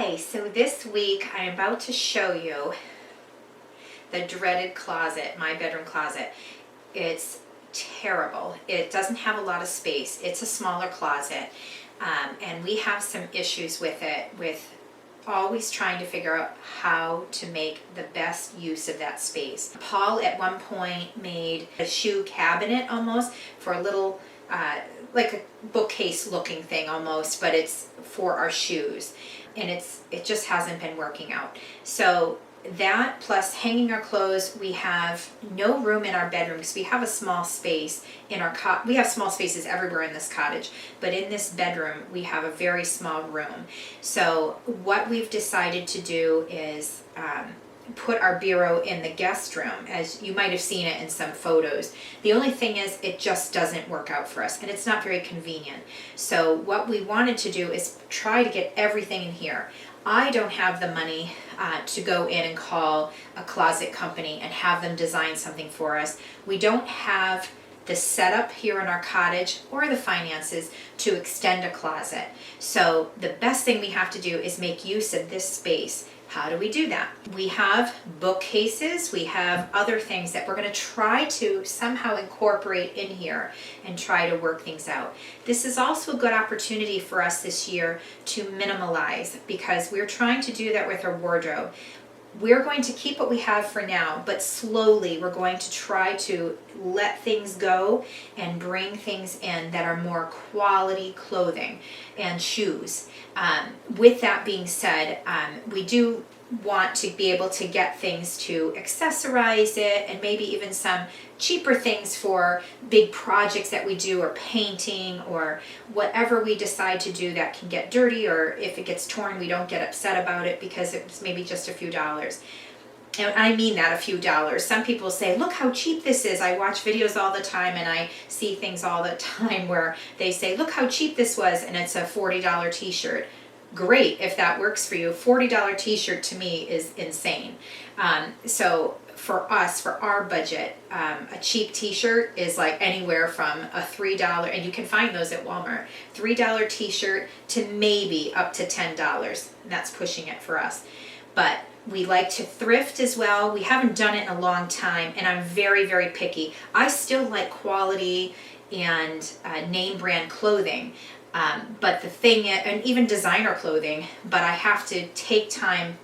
Hi, so this week I'm about to show you the dreaded closet, my bedroom closet. It's terrible. It doesn't have a lot of space. It's a smaller closet, and we have some issues with it, with always trying to figure out how to make the best use of that space. Paul at one point made a shoe cabinet almost for a little like a bookcase looking thing almost, but it's for our shoes, and it just hasn't been working out. So that plus hanging our clothes, we have no room in our bedroom because we have a small space in our we have small spaces everywhere in this cottage, but in this bedroom we have a very small room. So what we've decided to do is put our bureau in the guest room, as you might have seen it in some photos. The only thing is it just doesn't work out for us, and it's not very convenient. So what we wanted to do is try to get everything in here. I don't have the money to go in and call a closet company and have them design something for us. We don't have the setup here in our cottage or the finances to extend a closet. So the best thing we have to do is make use of this space. How do we do that? We have bookcases, we have other things that we're going to try to somehow incorporate in here and try to work things out. This is also a good opportunity for us this year to minimalize, because we're trying to do that with our wardrobe. We're going to keep what we have for now, but slowly we're going to try to let things go and bring things in that are more quality clothing and shoes. With that being said, we do want to be able to get things to accessorize it, and maybe even some cheaper things for big projects that we do, or painting, or whatever we decide to do that can get dirty, or if it gets torn we don't get upset about it because it's maybe just a few dollars. And I mean that, a few dollars. Some people say, look how cheap this is. I watch videos all the time and I see things all the time where they say, look how cheap this was, and it's a $40 t-shirt. Great, if that works for you. $40 t-shirt to me is insane. So for us, for our budget, a cheap t-shirt is like anywhere from a $3, and you can find those at Walmart, $3 t-shirt to maybe up to $10. And that's pushing it for us. But we like to thrift as well. We haven't done it in a long time, and I'm very, very picky. I still like quality and name brand clothing. But the thing, and even designer clothing, but I have to take time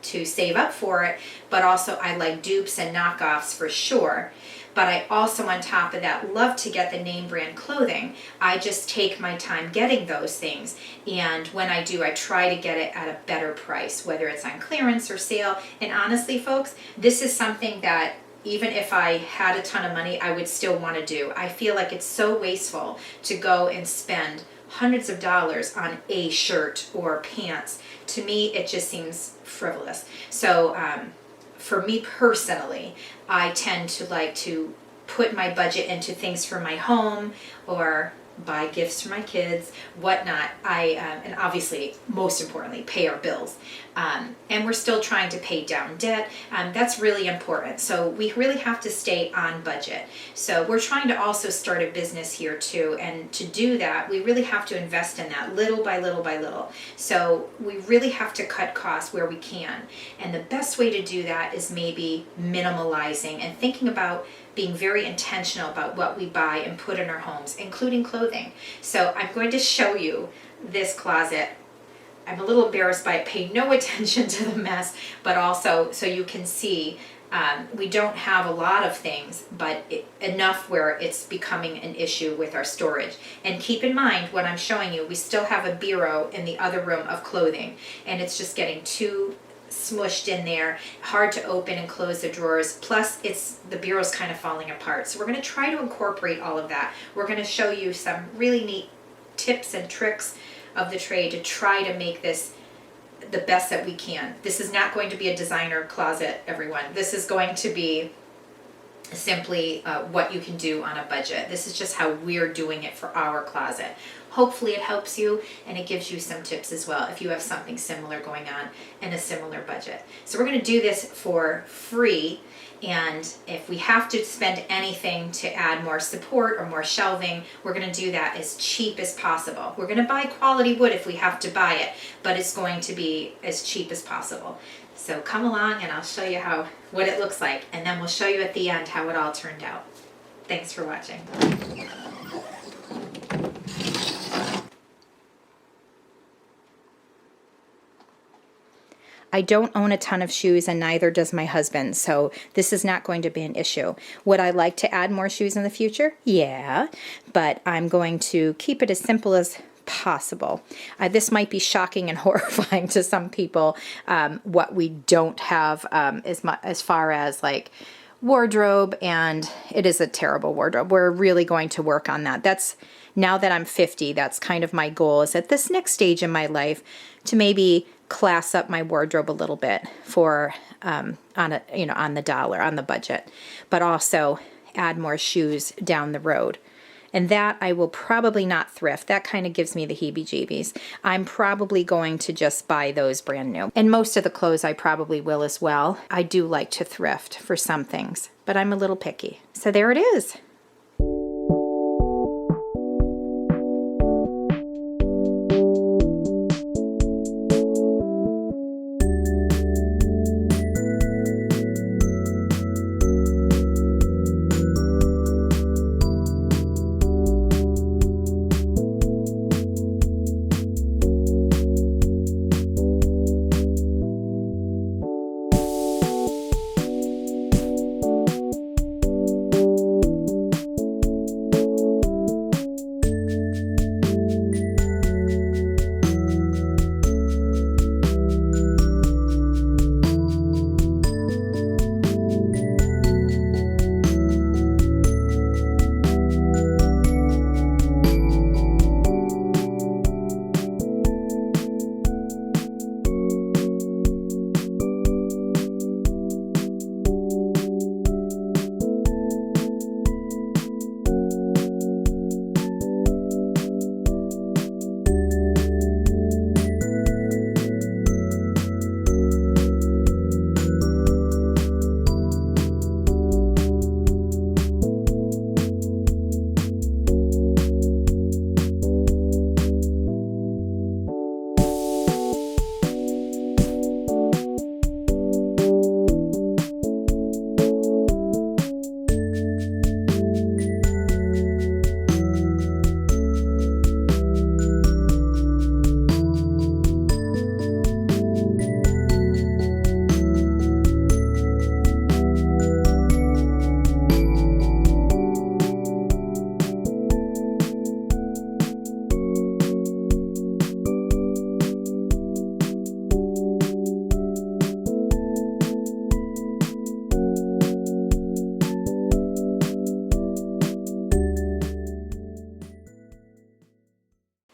to save up for it. But also I like dupes and knockoffs for sure. But I also, on top of that, love to get the name brand clothing. I just take my time getting those things. And when I do, I try to get it at a better price, whether it's on clearance or sale. And honestly, folks, this is something that even if I had a ton of money, I would still want to do. I feel like it's so wasteful to go and spend hundreds of dollars on a shirt or pants. To me, it just seems frivolous. So for me personally, I tend to like to put my budget into things for my home, or buy gifts for my kids, whatnot. And obviously, most importantly, pay our bills. And we're still trying to pay down debt. That's really important. So we really have to stay on budget. So we're trying to also start a business here too. And to do that, we really have to invest in that little by little by little. So we really have to cut costs where we can. And the best way to do that is maybe minimalizing and thinking about being very intentional about what we buy and put in our homes, including clothing. So I'm going to show you this closet. I'm a little embarrassed by it. Pay no attention to the mess, but also so you can see we don't have a lot of things, but enough where it's becoming an issue with our storage. And keep in mind, what I'm showing you, we still have a bureau in the other room of clothing, and it's just getting too smushed in there, hard to open and close the drawers, plus the bureau's kind of falling apart. So we're going to try to incorporate all of that. We're going to show you some really neat tips and tricks of the trade to try to make this the best that we can. This is not going to be a designer closet, everyone. This is going to be simply what you can do on a budget. This is just how we're doing it for our closet. Hopefully it helps you and it gives you some tips as well if you have something similar going on in a similar budget. So we're going to do this for free, and if we have to spend anything to add more support or more shelving, we're going to do that as cheap as possible. We're going to buy quality wood if we have to buy it, but it's going to be as cheap as possible. So come along and I'll show you what it looks like, and then we'll show you at the end how it all turned out. Thanks for watching. I don't own a ton of shoes, and neither does my husband, so this is not going to be an issue. Would I like to add more shoes in the future? Yeah, but I'm going to keep it as simple as possible. This might be shocking and horrifying to some people, what we don't have as far as like wardrobe, and it is a terrible wardrobe. We're really going to work on that. Now that I'm 50, that's kind of my goal, is at this next stage in my life to maybe class up my wardrobe a little bit for on the dollar, on the budget, but also add more shoes down the road. And that I will probably not thrift. That kind of gives me the heebie-jeebies. I'm probably going to just buy those brand new. And most of the clothes I probably will as well. I do like to thrift for some things, but I'm a little picky. So there it is.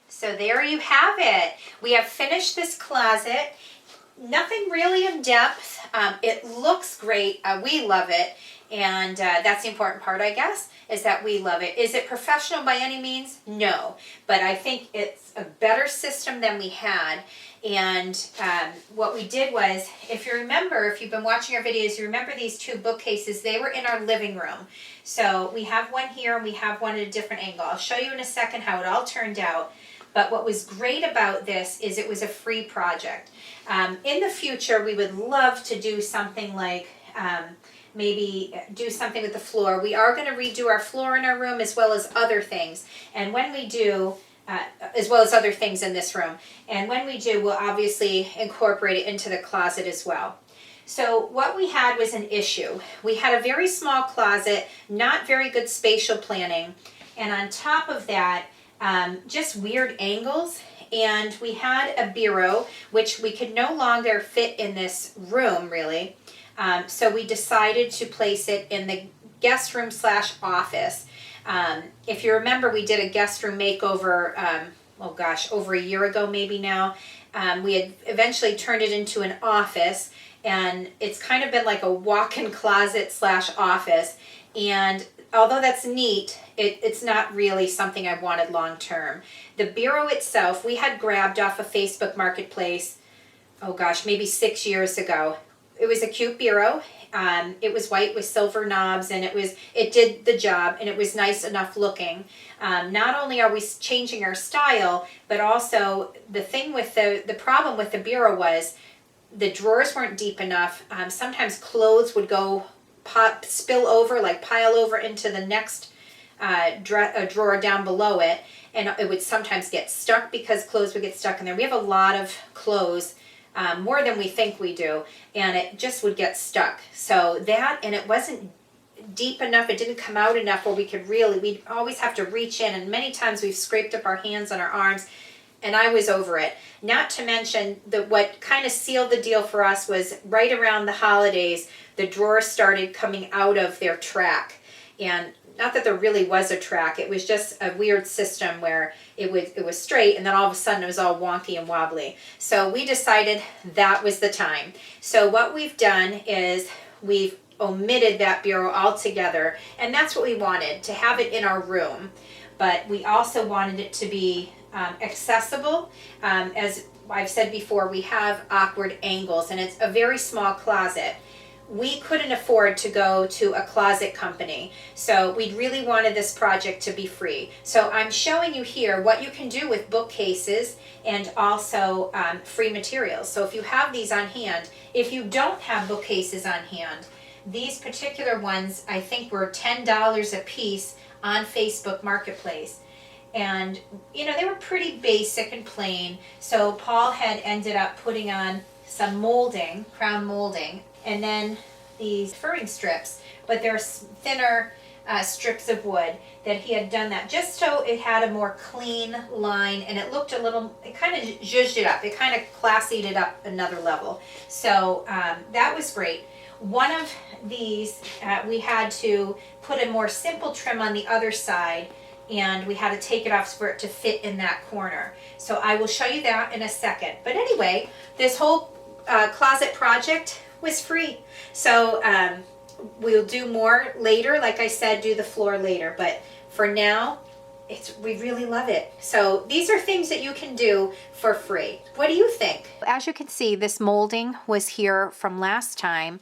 So there you have it. We have finished this closet. Nothing really in depth. It looks great. We love it. And that's the important part, I guess, is that we love it. Is it professional by any means? No. But I think it's a better system than we had. And what we did was, if you remember, if you've been watching our videos, you remember these two bookcases. They were in our living room. So we have one here and we have one at a different angle. I'll show you in a second how it all turned out. But what was great about this is it was a free project. In the future, we would love to do something like maybe do something with the floor. We are going to redo our floor in our room as well as other things. And when we do, as well as other things in this room. And when we do, we'll obviously incorporate it into the closet as well. So what we had was an issue. We had a very small closet, not very good spatial planning. And on top of that, just weird angles, and we had a bureau which we could no longer fit in this room really, so we decided to place it in the guest room / office. If you remember, we did a guest room makeover oh gosh, over a year ago maybe now. We had eventually turned it into an office, and it's kind of been like a walk-in closet / office. And although that's neat, it's not really something I wanted long term. The bureau itself, we had grabbed off of Facebook Marketplace, oh gosh, maybe 6 years ago. It was a cute bureau. It was white with silver knobs, and it did the job, and it was nice enough looking. Not only are we changing our style, but also the problem with the bureau was the drawers weren't deep enough. Sometimes clothes would go spill over, like pile over into the next drawer down below it, and it would sometimes get stuck because clothes would get stuck in there. We have a lot of clothes, more than we think we do, and it just would get stuck. So that, and it wasn't deep enough, it didn't come out enough where we'd always have to reach in, and many times we've scraped up our hands and our arms, and I was over it. Not to mention that what kind of sealed the deal for us was right around the holidays, the drawers started coming out of their track. And not that there really was a track, it was just a weird system where it was straight, and then all of a sudden it was all wonky and wobbly. So we decided that was the time. So what we've done is we've omitted that bureau altogether, and that's what we wanted, to have it in our room. But we also wanted it to be accessible. As I've said before, we have awkward angles, and it's a very small closet. We couldn't afford to go to a closet company, so we really wanted this project to be free. So I'm showing you here what you can do with bookcases and also free materials. So if you have these on hand, if you don't have bookcases on hand, these particular ones I think were $10 a piece on Facebook Marketplace. And you know, they were pretty basic and plain, so Paul had ended up putting on some molding, crown molding, and then these furring strips, but they're thinner strips of wood that he had done that just so it had a more clean line, and it looked it kind of zhuzhed it up, it kind of classied it up another level. So that was great. One of these, we had to put a more simple trim on the other side, and we had to take it off for it to fit in that corner. So I will show you that in a second. But anyway, this whole closet project was free. So we'll do more later. Like I said, do the floor later. But for now, we really love it. So these are things that you can do for free. What do you think? As you can see, this molding was here from last time,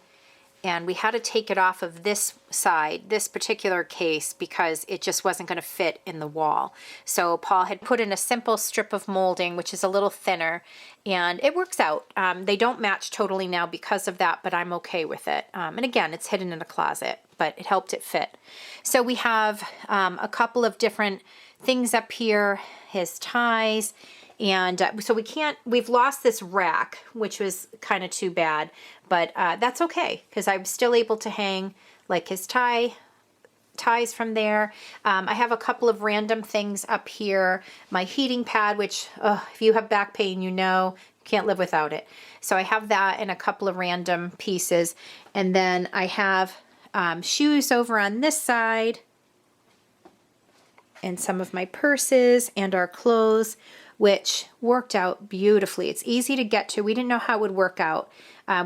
and we had to take it off of this side, this particular case, because it just wasn't going to fit in the wall. So Paul had put in a simple strip of molding, which is a little thinner, and it works out. They don't match totally now because of that, but I'm okay with it. And again, it's hidden in a closet, but it helped it fit. So we have a couple of different things up here, his ties, and so we've lost this rack, which was kind of too bad, but that's okay, because I'm still able to hang like his ties from there. I have a couple of random things up here. My heating pad, which if you have back pain, you know, can't live without it. So I have that and a couple of random pieces. And then I have shoes over on this side, and some of my purses and our clothes, which worked out beautifully. It's easy to get to. We didn't know how it would work out.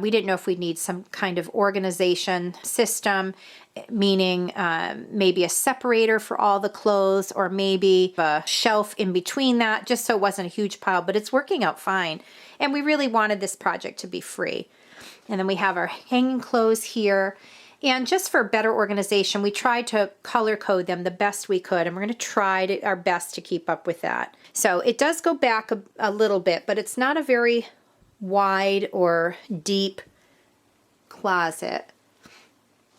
We didn't know if we'd need some kind of organization system, meaning maybe a separator for all the clothes, or maybe a shelf in between that, just so it wasn't a huge pile, but it's working out fine. And we really wanted this project to be free. And then we have our hanging clothes here. And just for better organization, we tried to color code them the best we could, and we're going to try our best to keep up with that. So it does go back a little bit, but it's not a very wide or deep closet,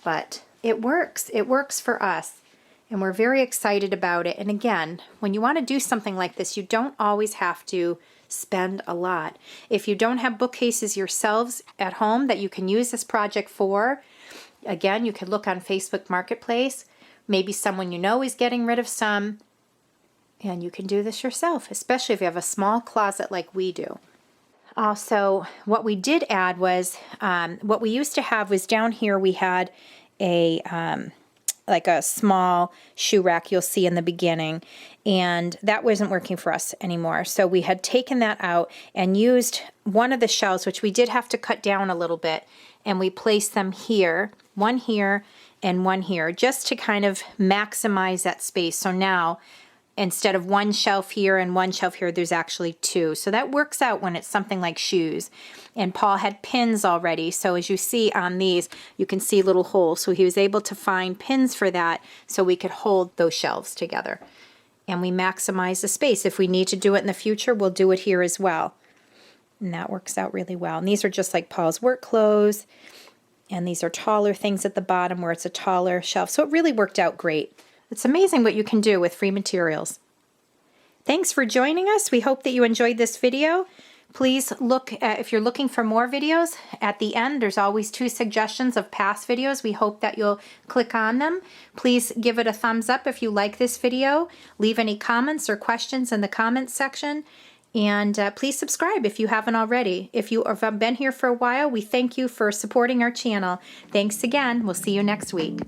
but it works. It works for us, and we're very excited about it. And again, when you want to do something like this, you don't always have to spend a lot. If you don't have bookcases yourselves at home that you can use this project for, again, you could look on Facebook Marketplace. Maybe someone you know is getting rid of some, and you can do this yourself, especially if you have a small closet like we do. Also, what we did add was, what we used to have was down here we had a like a small shoe rack you'll see in the beginning, and that wasn't working for us anymore. So we had taken that out and used one of the shelves, which we did have to cut down a little bit, and we placed them here, one here and one here, just to kind of maximize that space. So now, instead of one shelf here and one shelf here, there's actually two. So that works out when it's something like shoes. And Paul had pins already. So as you see on these, you can see little holes. So he was able to find pins for that so we could hold those shelves together. And we maximize the space. If we need to do it in the future, we'll do it here as well. And that works out really well. And these are just like Paul's work clothes. And these are taller things at the bottom where it's a taller shelf. So it really worked out great. It's amazing what you can do with free materials. Thanks for joining us. We hope that you enjoyed this video. Please look, if you're looking for more videos, at the end there's always 2 suggestions of past videos. We hope that you'll click on them. Please give it a thumbs up if you like this video. Leave any comments or questions in the comments section. And please subscribe if you haven't already. If you have been here for a while, we thank you for supporting our channel. Thanks again. We'll see you next week.